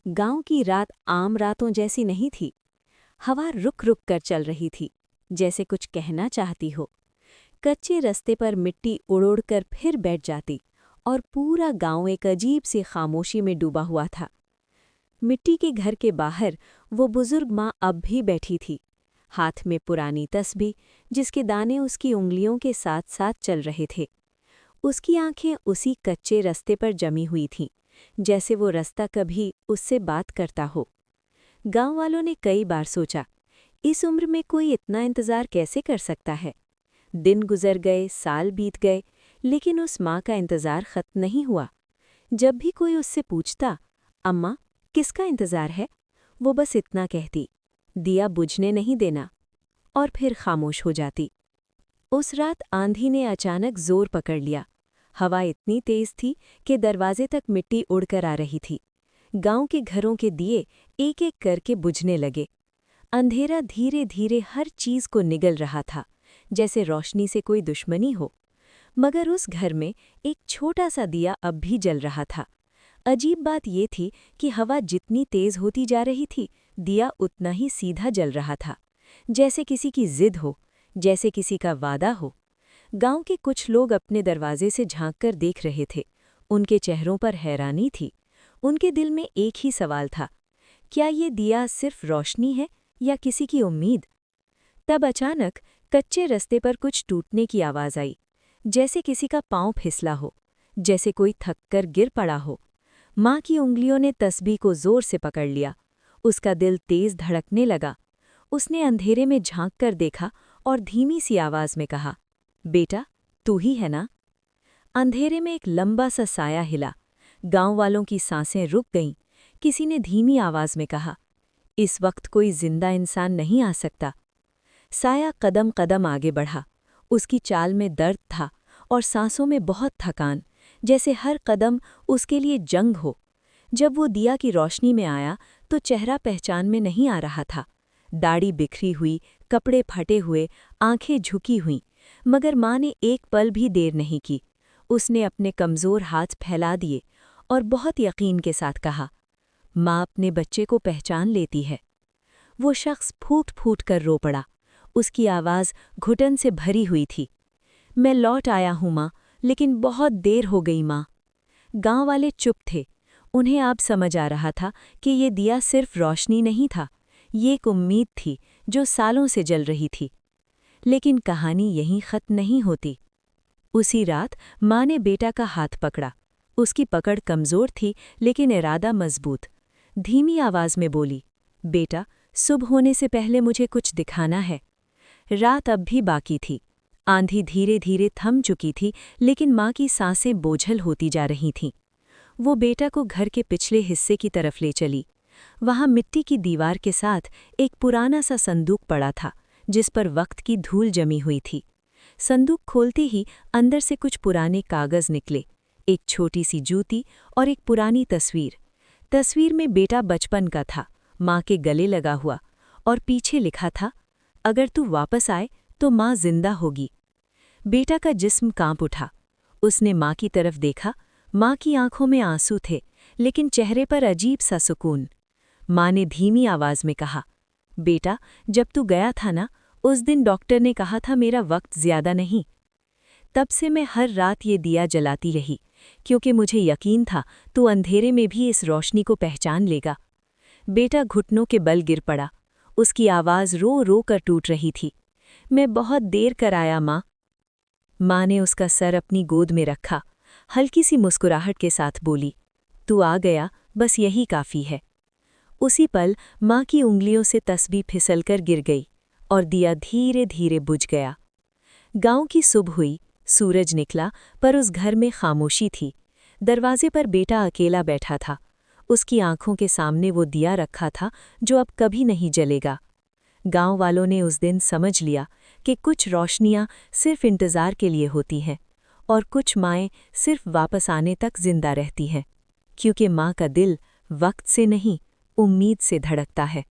गांव की रात आम रातों जैसी नहीं थी। हवा रुक रुक कर चल रही थी, जैसे कुछ कहना चाहती हो। कच्चे रास्ते पर मिट्टी उड़ उड़ कर फिर बैठ जाती और पूरा गांव एक अजीब सी खामोशी में डूबा हुआ था। मिट्टी के घर के बाहर वो बुजुर्ग माँ अब भी बैठी थी, हाथ में पुरानी तस्बीह जिसके दाने उसकी उंगलियों के साथ साथ चल रहे थे। उसकी आंखें उसी कच्चे रास्ते पर जमी हुई थीं, जैसे वो रास्ता कभी उससे बात करता हो। गांव वालों ने कई बार सोचा, इस उम्र में कोई इतना इंतजार कैसे कर सकता है। दिन गुजर गए, साल बीत गए, लेकिन उस माँ का इंतजार खत्म नहीं हुआ। जब भी कोई उससे पूछता, अम्मा किसका इंतजार है, वो बस इतना कहती, दिया बुझने नहीं देना, और फिर खामोश हो जाती। उस रात आंधी ने अचानक जोर पकड़ लिया। हवा इतनी तेज थी कि दरवाजे तक मिट्टी उड़कर आ रही थी। गांव के घरों के दिए एक एक करके बुझने लगे। अंधेरा धीरे धीरे हर चीज को निगल रहा था, जैसे रोशनी से कोई दुश्मनी हो। मगर उस घर में एक छोटा सा दिया अब भी जल रहा था। अजीब बात ये थी कि हवा जितनी तेज होती जा रही थी, दिया उतना ही सीधा जल रहा था, जैसे किसी की जिद हो, जैसे किसी का वादा हो। गांव के कुछ लोग अपने दरवाजे से झांक कर देख रहे थे। उनके चेहरों पर हैरानी थी। उनके दिल में एक ही सवाल था, क्या ये दिया सिर्फ रोशनी है या किसी की उम्मीद। तब अचानक कच्चे रास्ते पर कुछ टूटने की आवाज़ आई, जैसे किसी का पांव फिसला हो, जैसे कोई थक कर गिर पड़ा हो। माँ की उंगलियों ने तस्बीह को जोर से पकड़ लिया। उसका दिल तेज धड़कने लगा। उसने अंधेरे में झांक कर देखा और धीमी सी आवाज़ में कहा, बेटा तू ही है ना। अंधेरे में एक लंबा सा साया हिला। गांव वालों की सांसें रुक गईं। किसी ने धीमी आवाज़ में कहा, इस वक्त कोई जिंदा इंसान नहीं आ सकता। साया कदम कदम आगे बढ़ा। उसकी चाल में दर्द था और सांसों में बहुत थकान, जैसे हर कदम उसके लिए जंग हो। जब वो दिया की रोशनी में आया तो चेहरा पहचान में नहीं आ रहा था। दाढ़ी बिखरी हुई, कपड़े फटे हुए, आंखें झुकी हुईं। मगर माँ ने एक पल भी देर नहीं की। उसने अपने कमज़ोर हाथ फैला दिए और बहुत यकीन के साथ कहा, माँ अपने बच्चे को पहचान लेती है। वो शख्स फूट फूट कर रो पड़ा। उसकी आवाज़ घुटन से भरी हुई थी। मैं लौट आया हूँ माँ, लेकिन बहुत देर हो गई माँ। गांव वाले चुप थे। उन्हें अब समझ आ रहा था कि ये दिया सिर्फ रोशनी नहीं था, ये एक उम्मीद थी जो सालों से जल रही थी। लेकिन कहानी यहीं खत्म नहीं होती। उसी रात माँ ने बेटा का हाथ पकड़ा। उसकी पकड़ कमज़ोर थी लेकिन इरादा मजबूत। धीमी आवाज़ में बोली, बेटा सुबह होने से पहले मुझे कुछ दिखाना है। रात अब भी बाकी थी। आंधी धीरे धीरे थम चुकी थी, लेकिन माँ की सांसें बोझल होती जा रही थीं। वो बेटा को घर के पिछले हिस्से की तरफ ले चली। वहाँ मिट्टी की दीवार के साथ एक पुराना सा संदूक पड़ा था, जिस पर वक्त की धूल जमी हुई थी। संदूक खोलते ही अंदर से कुछ पुराने कागज निकले, एक छोटी सी जूती और एक पुरानी तस्वीर। तस्वीर में बेटा बचपन का था, माँ के गले लगा हुआ, और पीछे लिखा था, अगर तू वापस आए तो माँ जिंदा होगी। बेटा का जिस्म कांप उठा। उसने माँ की तरफ देखा। माँ की आंखों में आंसू थे, लेकिन चेहरे पर अजीब सा सुकून। माँ ने धीमी आवाज़ में कहा, बेटा जब तू गया था ना, उस दिन डॉक्टर ने कहा था मेरा वक्त ज़्यादा नहीं। तब से मैं हर रात ये दिया जलाती रही, क्योंकि मुझे यकीन था तू अंधेरे में भी इस रोशनी को पहचान लेगा। बेटा घुटनों के बल गिर पड़ा। उसकी आवाज़ रो रो कर टूट रही थी, मैं बहुत देर कर आया माँ। माँ ने उसका सर अपनी गोद में रखा, हल्की सी मुस्कुराहट के साथ बोली, तू आ गया, बस यही काफ़ी है। उसी पल माँ की उंगलियों से तस्बीह फिसलकर गिर गई और दिया धीरे धीरे बुझ गया। गांव की सुबह हुई, सूरज निकला, पर उस घर में खामोशी थी। दरवाजे पर बेटा अकेला बैठा था। उसकी आंखों के सामने वो दिया रखा था जो अब कभी नहीं जलेगा। गांव वालों ने उस दिन समझ लिया कि कुछ रोशनियां सिर्फ इंतज़ार के लिए होती हैं और कुछ माएँ सिर्फ वापस आने तक जिंदा रहती हैं, क्योंकि माँ का दिल वक्त से नहीं, उम्मीद से धड़कता है।